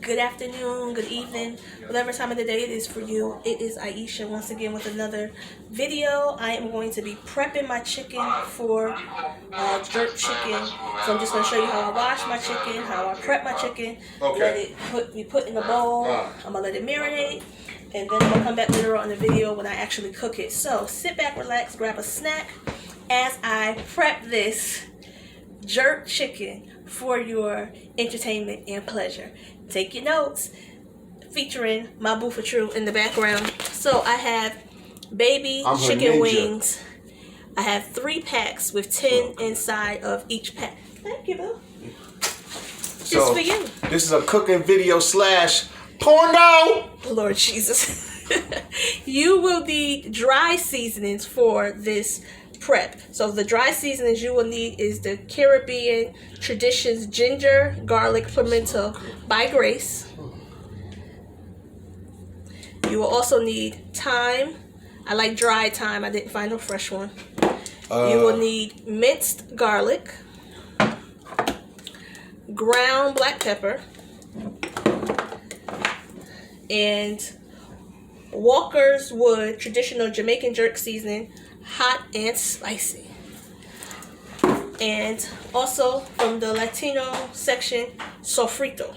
good afternoon, good evening, whatever time of the day it is for you. It is Aisha once again with another video. I am going to be prepping my chicken for jerk chicken. So I'm just going to show you how I wash my chicken, how I prep my chicken, let it be put in a bowl. I'm going to let it marinate, and then I'm going to come back later on in the video when I actually cook it. So sit back, relax, grab a snack as I prep this jerk chicken for your entertainment and pleasure. Take your notes, featuring my Boo for True in the background. So I have baby chicken wings. I have 3 packs with 10 inside of each pack. Thank you, Boo. Just for you. This is a cooking video / porno. Lord Jesus. You will need dry seasonings for this prep. So the dry seasonings you will need is the Caribbean Traditions ginger, garlic, pimento by Grace. You will also need thyme. I like dried thyme. I didn't find no fresh one. You will need minced garlic, ground black pepper, and Walker's Wood traditional Jamaican jerk seasoning, hot and spicy. And also from the Latino section, Sofrito.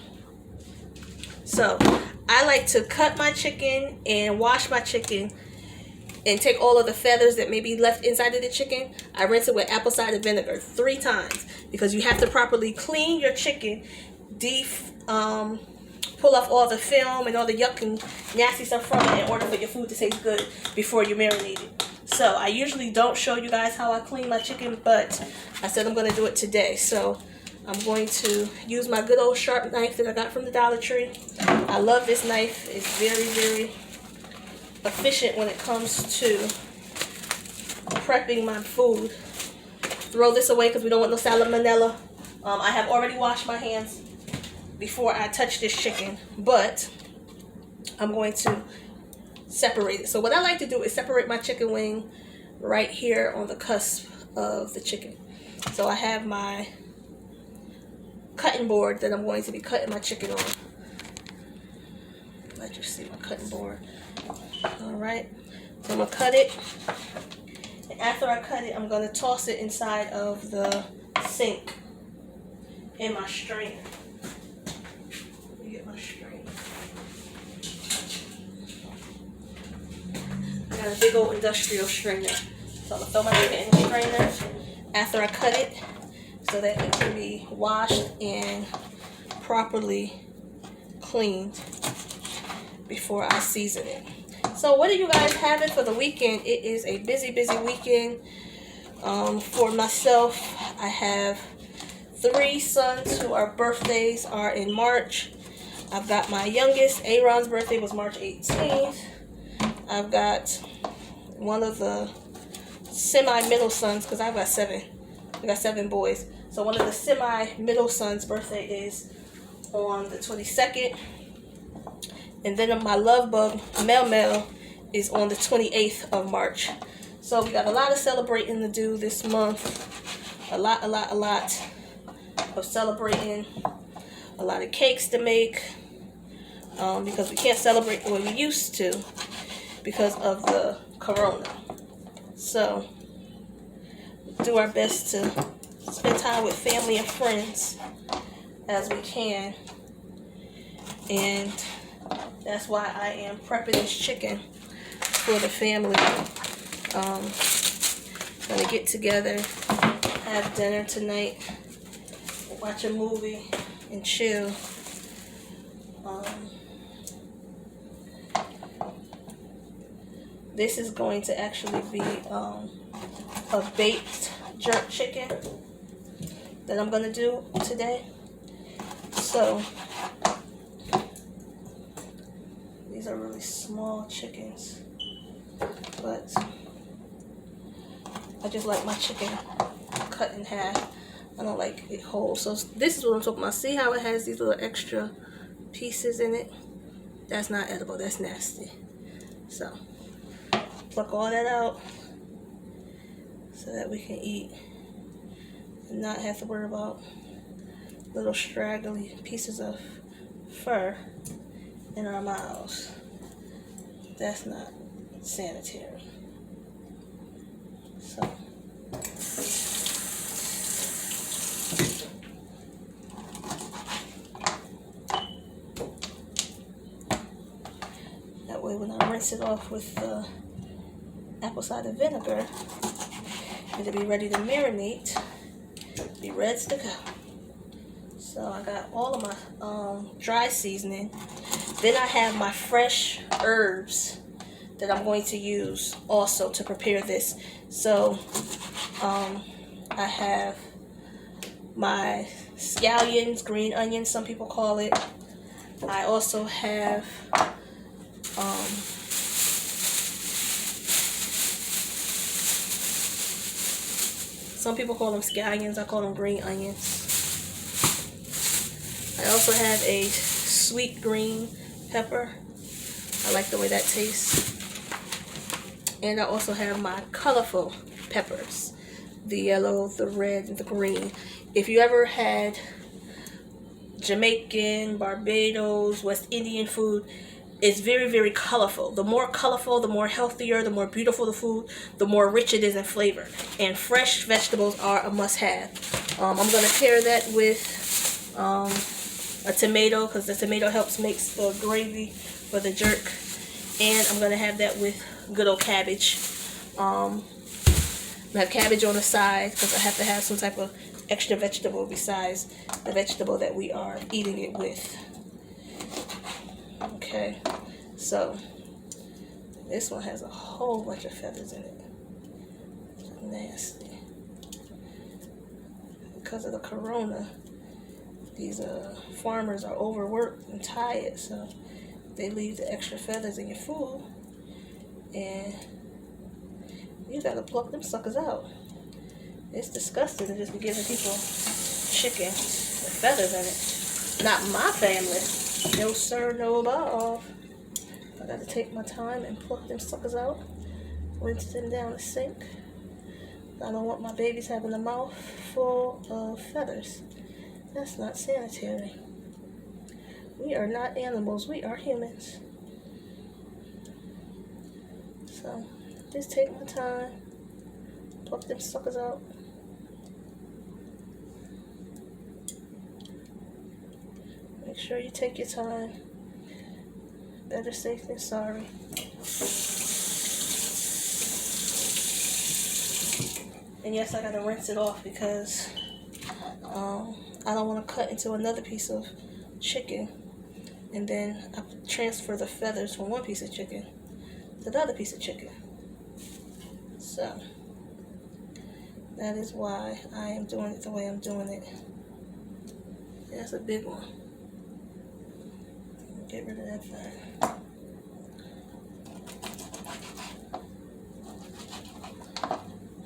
So I like to cut my chicken and wash my chicken and take all of the feathers that may be left inside of the chicken. I rinse it with apple cider vinegar 3 times because you have to properly clean your chicken, pull off all the film and all the yuck and nasty stuff from it in order for your food to taste good before you marinate it. So I usually don't show you guys how I clean my chicken, but I said I'm going to do it today. So I'm going to use my good old sharp knife that I got from the Dollar Tree. I love this knife. It's very, very efficient when it comes to prepping my food. Throw this away because we don't want no salmonella. I have already washed my hands before I touch this chicken, but I'm going to separate it. So what I like to do is separate my chicken wing right here on the cusp of the chicken. So I have my cutting board that I'm going to be cutting my chicken on. Let you see my cutting board. Alright, so I'm going to cut it, and after I cut it, I'm going to toss it inside of the sink in my strainer. Let me get my strainer. I got a big old industrial strainer, so I'm going to throw my chicken in the strainer after I cut it so that it can be washed and properly cleaned before I season it. So what are you guys having for the weekend? It is a busy, busy weekend. For myself, I have 3 sons who our birthdays are in March. I've got my youngest, Aaron's birthday was March 18th. I've got one of the semi-middle sons, because I've got 7. I got 7 boys. So one of the semi-middle sons' birthday is on the 22nd. And then my love bug, Mel, is on the 28th of March. So we got a lot of celebrating to do this month. A lot of celebrating. A lot of cakes to make. Because we can't celebrate the way we used to because of the corona. So do our best to spend time with family and friends as we can. And that's why I am prepping this chicken for the family. Gonna get together, have dinner tonight, watch a movie, and chill. This is going to actually be a baked jerk chicken that I'm gonna do today. So these are really small chickens, but I just like my chicken cut in half. I don't like it whole. So this is what I'm talking about. See how it has these little extra pieces in it? That's not edible. That's nasty. So pluck all that out so that we can eat and not have to worry about little straggly pieces of fur in our mouths. That's not sanitary. So that way when I rinse it off with apple cider vinegar, it'll be ready to marinate, be ready to go. So I got all of my dry seasoning. Then I have my fresh herbs that I'm going to use also to prepare this. So I have my scallions, green onions, some people call it. I also have some people call them scallions, I call them green onions. I also have a sweet green pepper. I like the way that tastes. And I also have my colorful peppers. The yellow, the red, and the green. If you ever had Jamaican, Barbados, West Indian food, it's very, very colorful. The more colorful, the more healthier, the more beautiful the food, the more rich it is in flavor. And fresh vegetables are a must-have. I'm going to pair that with a tomato, because the tomato helps makes the gravy for the jerk. And I'm going to have that with good old cabbage. I have cabbage on the side because I have to have some type of extra vegetable besides the vegetable that we are eating it with. Okay, so this one has a whole bunch of feathers in it. Nasty. Because of the corona, these farmers are overworked and tired, so they leave the extra feathers in your food, and you gotta pluck them suckers out. It's disgusting to just be giving people chicken with feathers in it. Not my family. No sir, no above. I gotta take my time and pluck them suckers out. Rinse them down the sink. I don't want my babies having a mouth full of feathers. That's not sanitary. We are not animals, we are humans. So, just take my time, pluck them suckers out. Make sure you take your time. Better safe than sorry. And yes, I gotta rinse it off because I don't want to cut into another piece of chicken and then I transfer the feathers from one piece of chicken to the other piece of chicken. So that is why I am doing it the way I'm doing it. That's a big one. Get rid of that thing.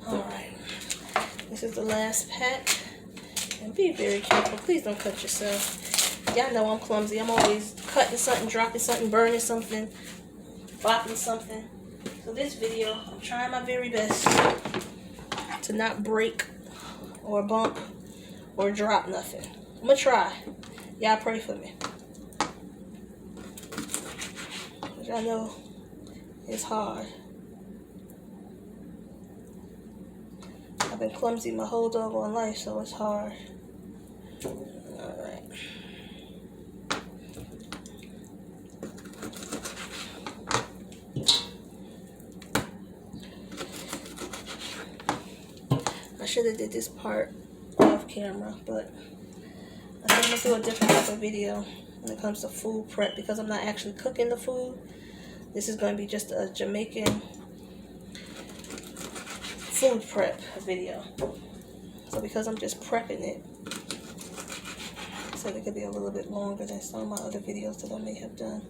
Alright. This is the last pack. And be very careful. Please don't cut yourself. Y'all know I'm clumsy. I'm always cutting something, dropping something, burning something, bopping something. So this video, I'm trying my very best to not break or bump or drop nothing. I'm going to try. Y'all pray for me. I know it's hard. I've been clumsy my whole doggone life, so it's hard. Alright. I should have did this part off camera, but I think I'm going to do a different type of video when it comes to food prep because I'm not actually cooking the food. This is going to be just a Jamaican food prep video. So because I'm just prepping it, so it could be a little bit longer than some of my other videos that I may have done.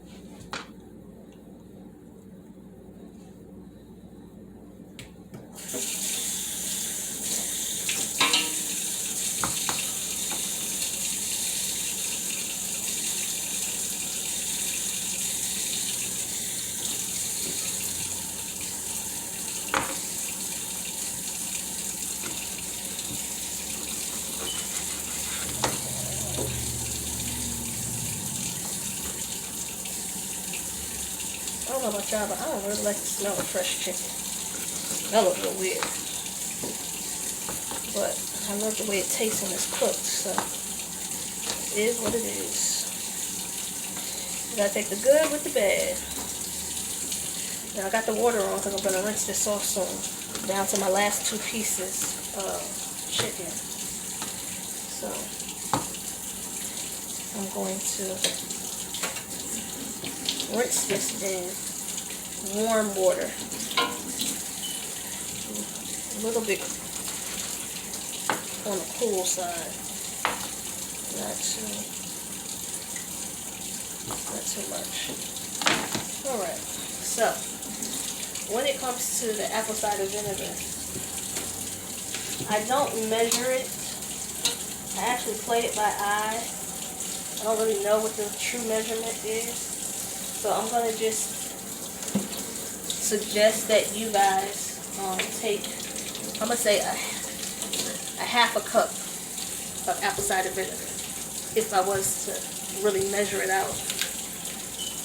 don't know about y'all, but I don't really like the smell of fresh chicken. That looks a little weird. But I love the way it tastes when it's cooked, so it is what it is. You gotta take the good with the bad. Now I got the water on because I'm gonna rinse this off soon. Down to my last 2 pieces of chicken. So I'm going to rinse this in warm water. A little bit on the cool side. Not too much. Alright, so when it comes to the apple cider vinegar, I don't measure it. I actually play it by eye. I don't really know what the true measurement is. So I'm going to just suggest that you guys take, I'm going to say a half a cup of apple cider vinegar. If I was to really measure it out.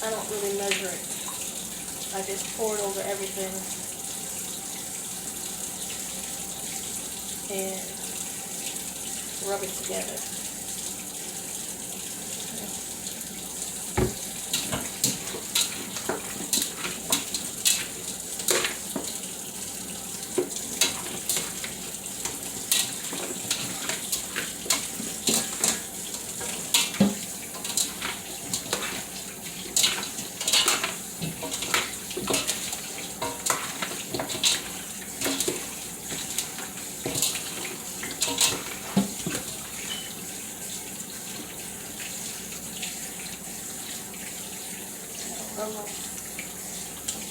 I don't really measure it. I just pour it over everything and rub it together.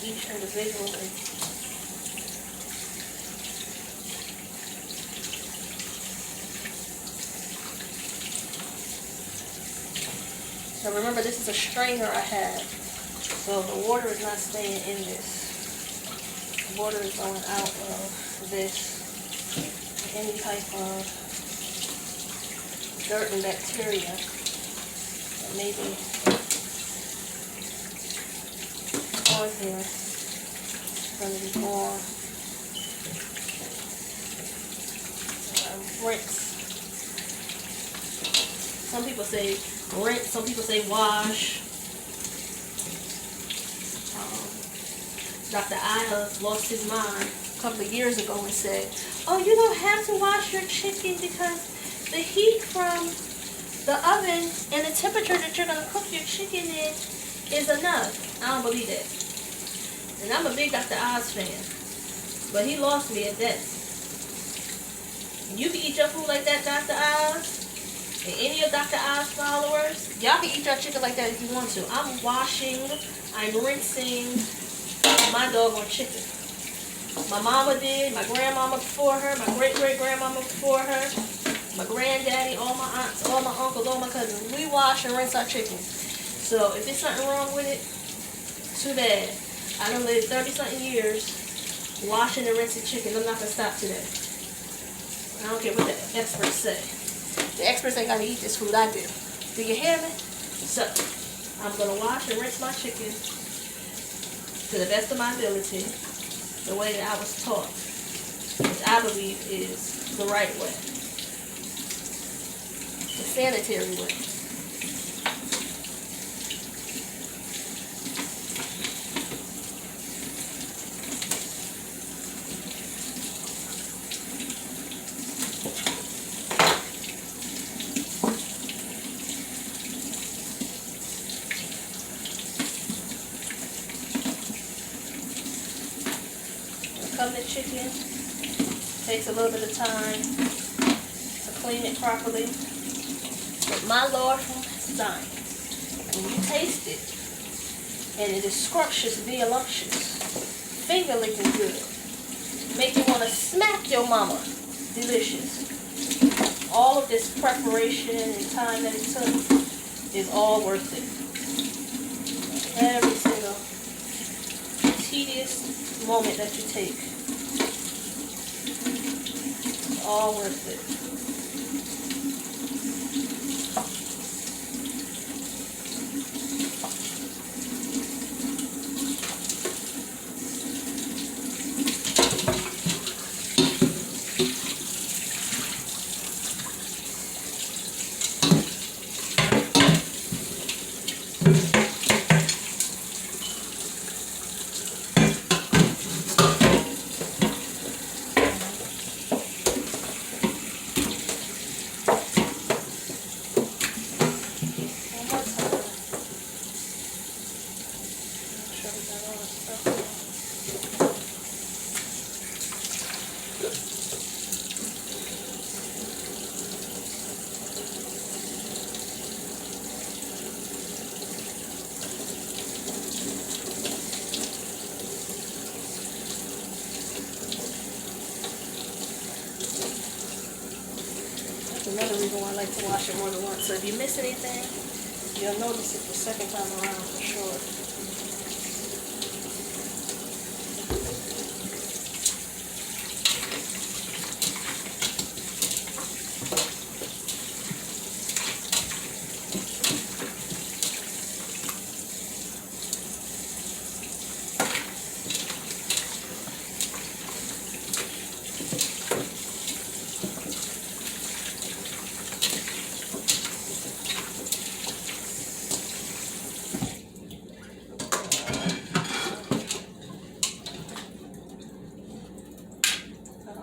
Each individually. Now remember, this is a strainer I have, so the water is not staying in this. The water is going out of this. Any type of dirt and bacteria that may be on here is going to be gone. Rinse. Some people say rinse, some people say wash. Dr. Ida lost his mind a couple of years ago and said, oh, you don't have to wash your chicken because the heat from the oven and the temperature that you're going to cook your chicken in is enough. I don't believe that. And I'm a big Dr. Oz fan. But he lost me at that. You can eat your food like that, Dr. Oz. And any of Dr. Oz followers, y'all can eat your chicken like that if you want to. I'm washing, I'm rinsing my doggone chicken. My mama did, my grandmama before her, my great-great-grandmama before her, my granddaddy, all my aunts, all my uncles, all my cousins. We wash and rinse our chicken. So if there's something wrong with it, too bad. I done lived 30-something years washing and rinsing chicken. I'm not going to stop today. I don't care what the experts say. The experts ain't got to eat this food, I do. Do you hear me? So, I'm going to wash and rinse my chicken to the best of my ability, the way that I was taught, which I believe is the right way. The sanitary way. The chicken takes a little bit of time to clean it properly, but my Lord from Zion, when you taste it and it is scrumptious, voluptuous, finger licking good, make you want to smack your mama, delicious. All of this preparation and time that it took is all worth it. Every single tedious moment that you take, all worth it. reason why I like to wash it more than once. So if you miss anything, you'll notice it the second time around for sure.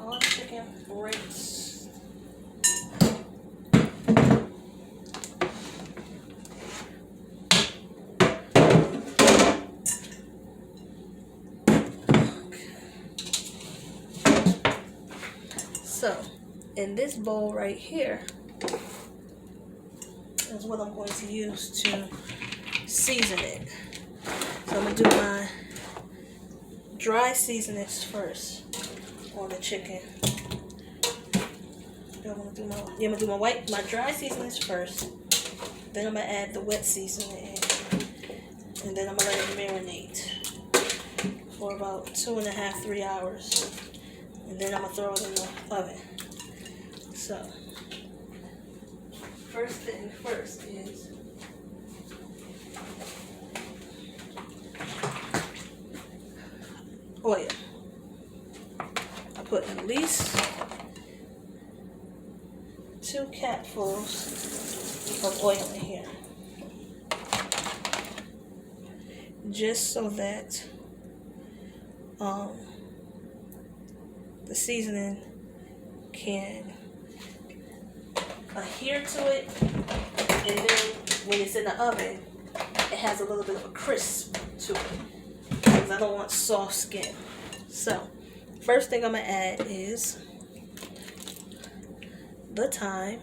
All the chicken breaks. So, in this bowl right here is what I'm going to use to season it. So I'm going to do my dry seasonings first on the chicken. I'm gonna do my dry seasonings first. Then I'm gonna add the wet seasoning in, and then I'm gonna let it marinate for about 2.5 to 3 hours, and then I'm gonna throw it in the oven. So first thing first is oil. I put at least 2 capfuls of oil in here, just so that the seasoning can adhere to it, and then when it's in the oven, it has a little bit of a crisp to it, because I don't want soft skin. So first thing I'm gonna add is the thyme,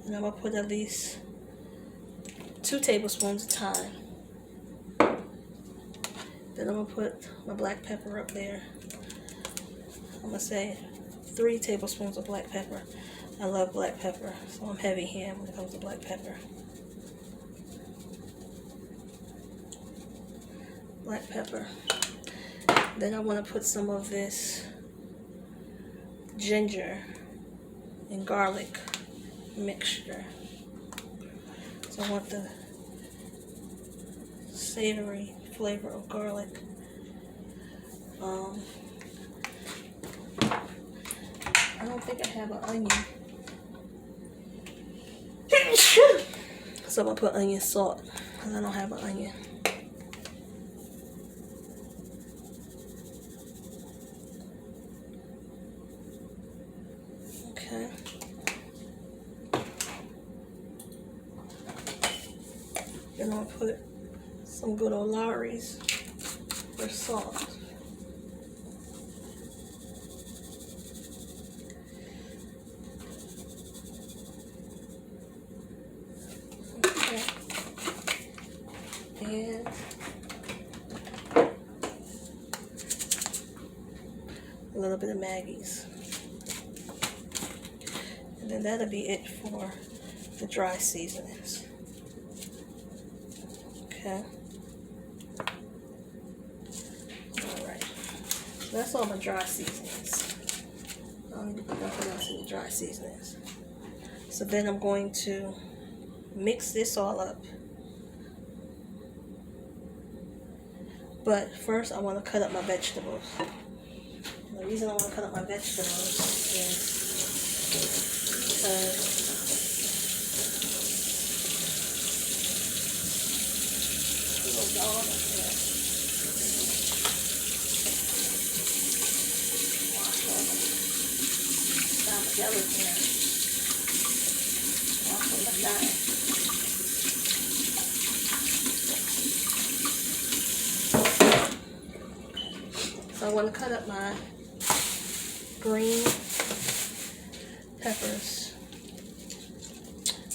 and I'm gonna put at least 2 tablespoons of thyme. Then I'm gonna put my black pepper up there. I'm gonna say 3 tablespoons of black pepper. I love black pepper, so I'm heavy here when it comes to black pepper. Black pepper. Then I want to put some of this ginger and garlic mixture. So I want the savory flavor of garlic. I don't think I have an onion. So I'm going to put onion salt, because I don't have an onion. Okay. Then I'll put some good old Lawry's for salt. Okay. And a little bit of Maggie's. And then that'll be it for the dry seasonings. Okay. Alright. So that's all my dry seasonings. I don't need to put nothing else in the dry seasonings. So then I'm going to mix this all up. But first I want to cut up my vegetables. The reason I want to cut up my vegetables is because little dog up there. Wash all the gelatin. Wash all the dye. So I want to cut up my green peppers.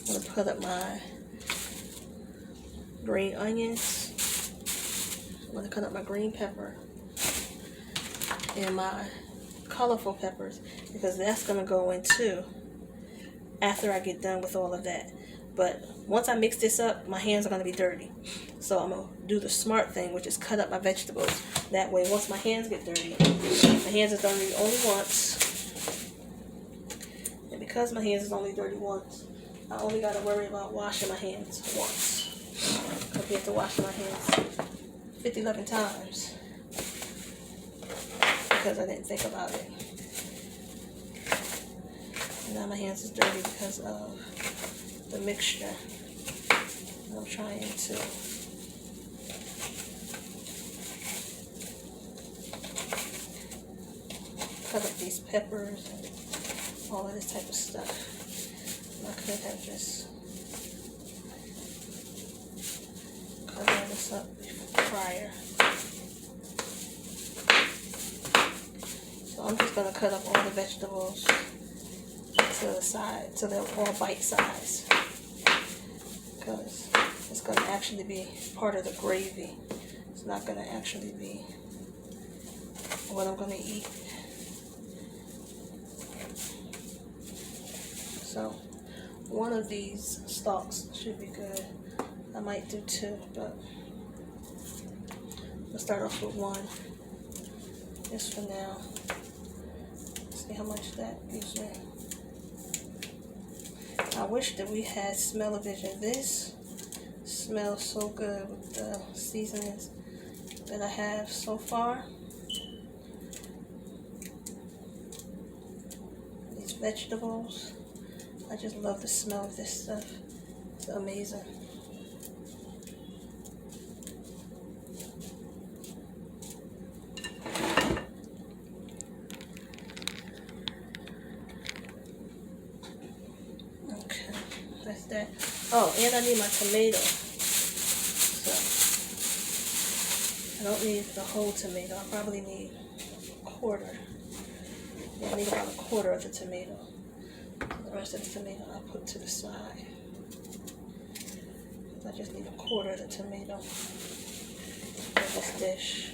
I'm going to cut up my green onions. I'm going to cut up my green pepper and my colorful peppers, because that's going to go in too after I get done with all of that. But once I mix this up, my hands are going to be dirty. So I'm going to do the smart thing, which is cut up my vegetables. That way, once my hands get dirty, my hands are dirty only once. And because my hands is only dirty once, I only got to worry about washing my hands once, compared to washing my hands 50-11 times, because I didn't think about it. And now my hands is dirty because of the mixture. I'm trying to cut up these peppers and all of this type of stuff. I could have just cut all this up prior. So I'm just going to cut up all the vegetables to the side so they're all bite size, because it's going to actually be part of the gravy. It's not going to actually be what I'm going to eat. So one of these stalks should be good. I might do two, but I'll start off with one just for now. See how much that gives me. I wish that we had smell-o-vision. This smells so good with the seasonings that I have so far. These vegetables, I just love the smell of this stuff. It's amazing. Okay, that's that. Oh, and I need my tomato. So, I don't need the whole tomato. I probably need a quarter. Yeah, I need about a quarter of the tomato. The rest of the tomato I'll put to the side. I just need a quarter of the tomato for this dish.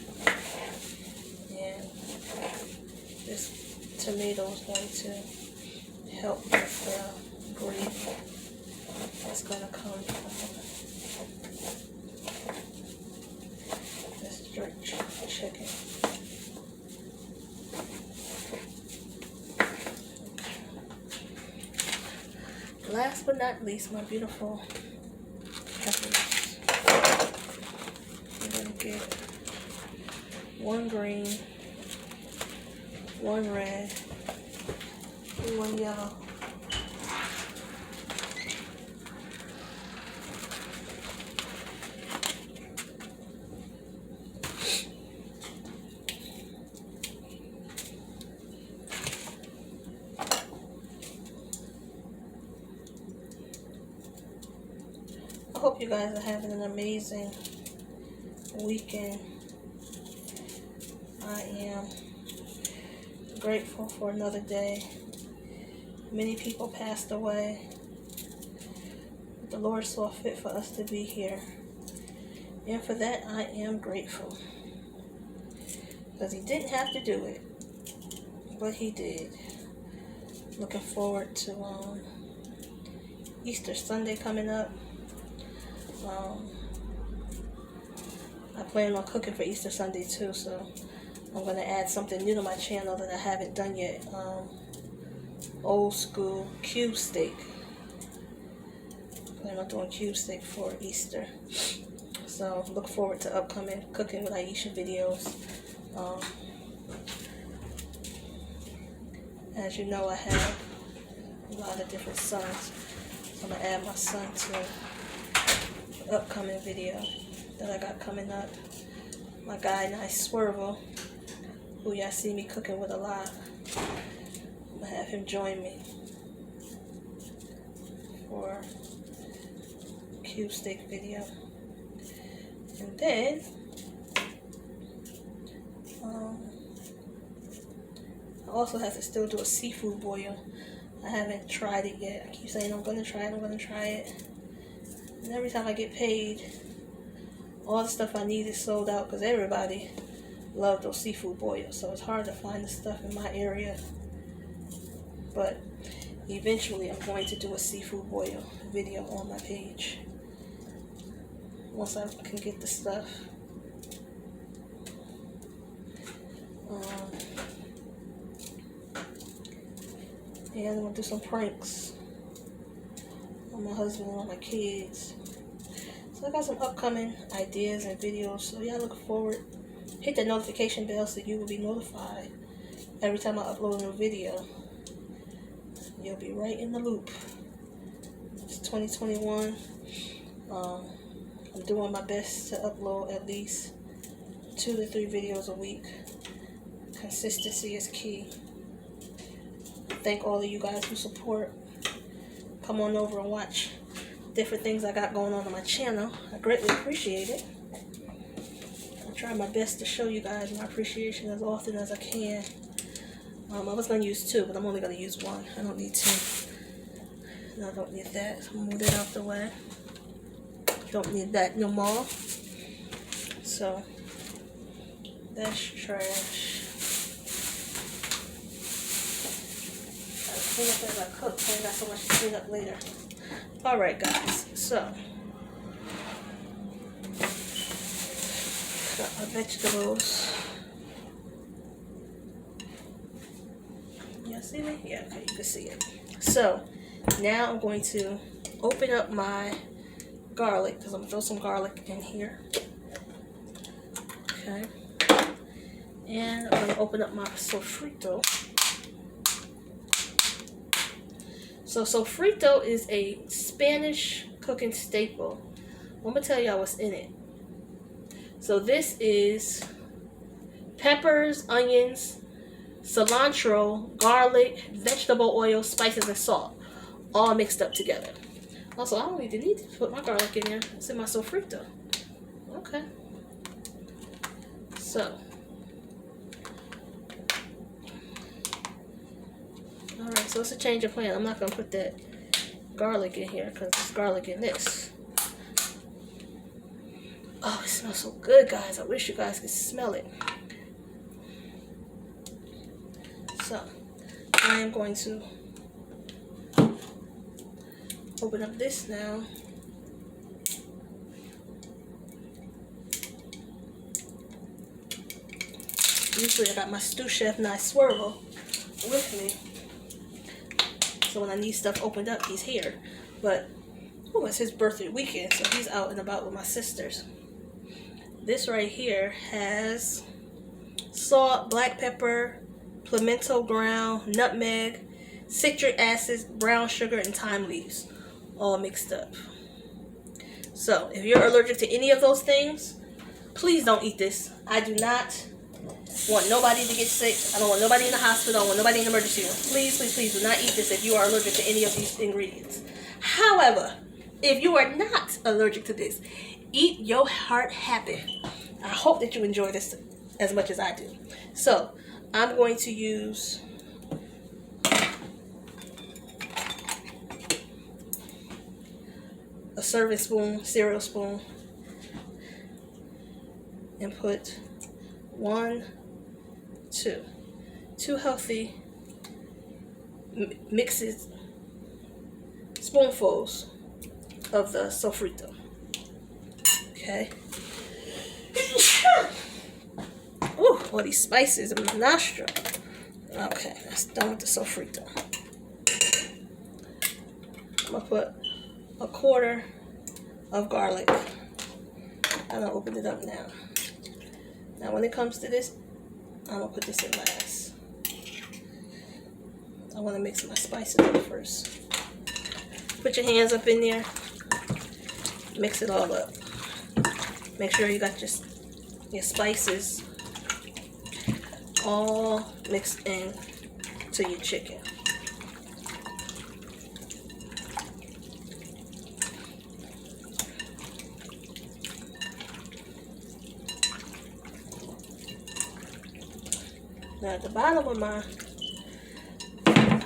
And this tomato is going to help with the gravy that's going to come from this jerk chicken. Last but not least, my beautiful peppers. I'm going to get one green, one red, and one yellow. I hope you guys are having an amazing weekend. I am grateful for another day. Many people passed away. The Lord saw fit for us to be here. And for that, I am grateful. Because He didn't have to do it, but He did. Looking forward to Easter Sunday coming up. I plan on cooking for Easter Sunday too, so I'm going to add something new to my channel that I haven't done yet. Old school cube steak. I plan on doing cube steak for Easter. So look forward to upcoming cooking with Aisha videos. As you know, I have a lot of different sons. So I'm going to add my son to the upcoming video that I got coming up. My guy, Nice Swervel, who y'all see me cooking with a lot. I'm going to have him join me for a cube steak video. And then, I also have to still do a seafood boil. I haven't tried it yet. I keep saying I'm going to try it. And every time I get paid, all the stuff I need is sold out because everybody love those seafood boils. So it's hard to find the stuff in my area. But eventually I'm going to do a seafood boil video on my page. Once I can get the stuff. And I'm going to do some pranks on my husband and on my kids. So I got some upcoming ideas and videos. So y'all look forward. Hit that notification bell so you will be notified every time I upload a new video. You'll be right in the loop. It's 2021. I'm doing my best to upload at least 2 to 3 videos a week. Consistency is key. Thank all of you guys who support. Come on over and watch different things I got going on my channel. I greatly appreciate it. I try my best to show you guys my appreciation as often as I can. I was going to use 2, but I'm only going to use 1. I don't need 2. No, I don't need that. So move that out the way. Don't need that no more. So, that's trash. I'll clean up as I cook, so I got so much to clean up later. Alright guys, so got my vegetables. Y'all see me? Yeah, okay, you can see it. So now I'm going to open up my garlic because I'm gonna throw some garlic in here. Okay. And I'm gonna open up my sofrito. So sofrito is a Spanish cooking staple. I'm gonna tell y'all what's in it. So this is peppers, onions, cilantro, garlic, vegetable oil, spices, and salt, all mixed up together. Also, I don't even need to put my garlic in there. It's in my sofrito. Okay. So, alright, so it's a change of plan. I'm not going to put that garlic in here because there's garlic in this. Oh, it smells so good, guys. I wish you guys could smell it. So, I am going to open up this now. Usually I got my Stew Chef Nice Swervel with me. So when I need stuff opened up, he's here. But, oh, it's his birthday weekend, so he's out and about with my sisters. This right here has salt, black pepper, pimento ground, nutmeg, citric acid, brown sugar, and thyme leaves, all mixed up. So if you're allergic to any of those things, please don't eat this. I do not want nobody to get sick. I don't want nobody in the hospital. I don't want nobody in the emergency room. Please, please, please do not eat this if you are allergic to any of these ingredients. However, if you are not allergic to this, eat your heart happy. I hope that you enjoy this as much as I do. So I'm going to use a serving spoon, cereal spoon, and put 1, 2 healthy mixes, spoonfuls of the sofrito. Okay. Ooh, all these spices in my nostril. Okay, that's done with the sofrito. I'm gonna put 1/4 of garlic. I'm gonna open it up now. Now when it comes to this, I'm gonna put this in last. I wanna mix my spices up first. Put your hands up in there. Mix it all up. Make sure you got your spices all mixed in to your chicken. Now at the bottom of my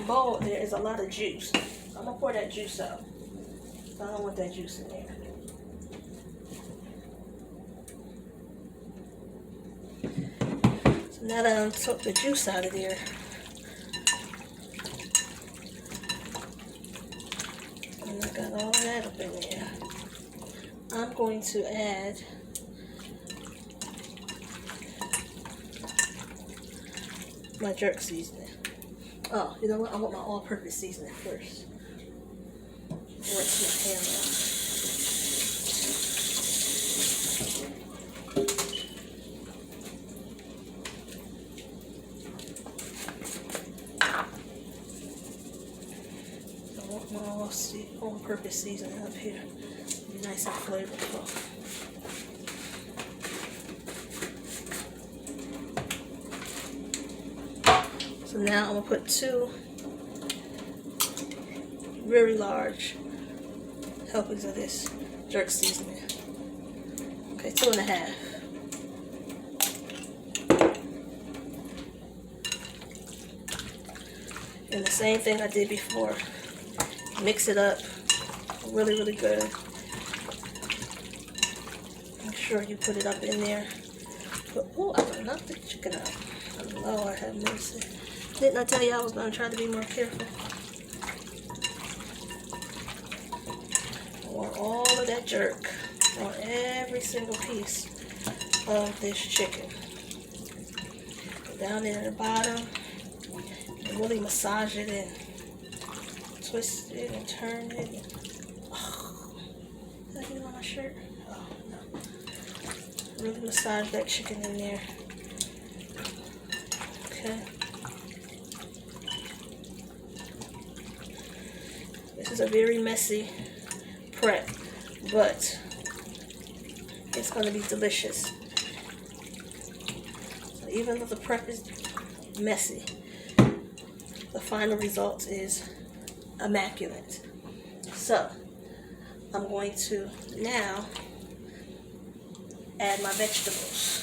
bowl there is a lot of juice. I'm gonna pour that juice out. I don't want that juice in there. Now that I took the juice out of there, and I got all that up in there, I'm going to add my jerk seasoning. Oh, you know what? I want my all-purpose seasoning first. Rinse my hand off. I want my all-purpose seasoning up here. Be nice and flavorful. So now I'm going to put 2 very large helpings of this jerk seasoning. Okay, 2.5. And the same thing I did before. Mix it up really, really good. Make sure you put it up in there. But, oh, I knocked the chicken out. Lord have mercy. Didn't I tell you I was going to try to be more careful? I want all of that jerk on every single piece of this chicken. Down there at the bottom. And really massage it in. Twist it and turn it. Oh, did I get it on my shirt? Oh, no. Really massage that chicken in there. Okay. This is a very messy prep, but it's going to be delicious. So even though the prep is messy, the final result is immaculate. So I'm going to now add my vegetables.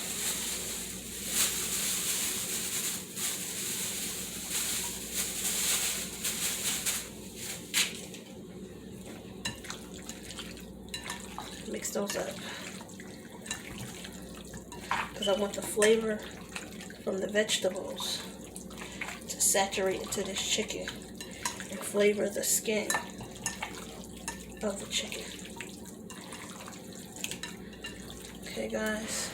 Mix those up because I want the flavor from the vegetables to saturate into this chicken and flavor the skin of the chicken. Okay, guys.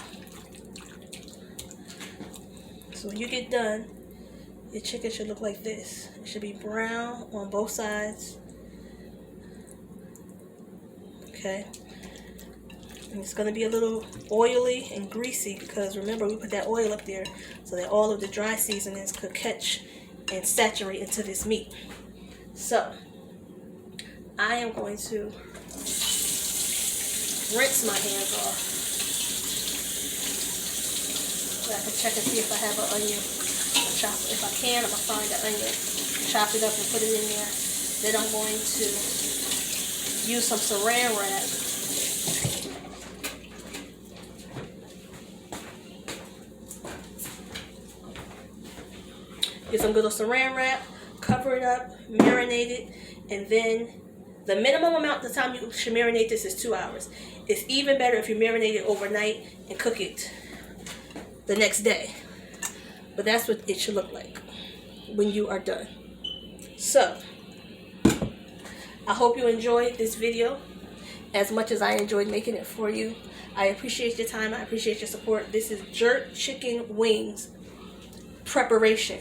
So when you get done, your chicken should look like this. It should be brown on both sides. Okay. And it's going to be a little oily and greasy because remember we put that oil up there so that all of the dry seasonings could catch and saturate into this meat. So I am going to rinse my hands off so I can check and see if I have an onion. Chop it. If I can, I'm going to find the onion, chop it up and put it in there. Then I'm going to use some saran wrap . Get some good old saran wrap, cover it up, marinate it, and then the minimum amount of time you should marinate this is 2 hours. It's even better if you marinate it overnight and cook it the next day. But that's what it should look like when you are done. So, I hope you enjoyed this video as much as I enjoyed making it for you. I appreciate your time. I appreciate your support. This is jerk chicken wings preparation.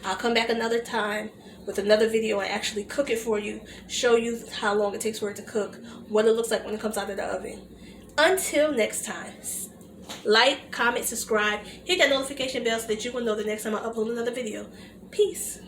I'll come back another time with another video and actually cook it for you, show you how long it takes for it to cook, what it looks like when it comes out of the oven. Until next time, like, comment, subscribe, hit that notification bell so that you will know the next time I upload another video. Peace.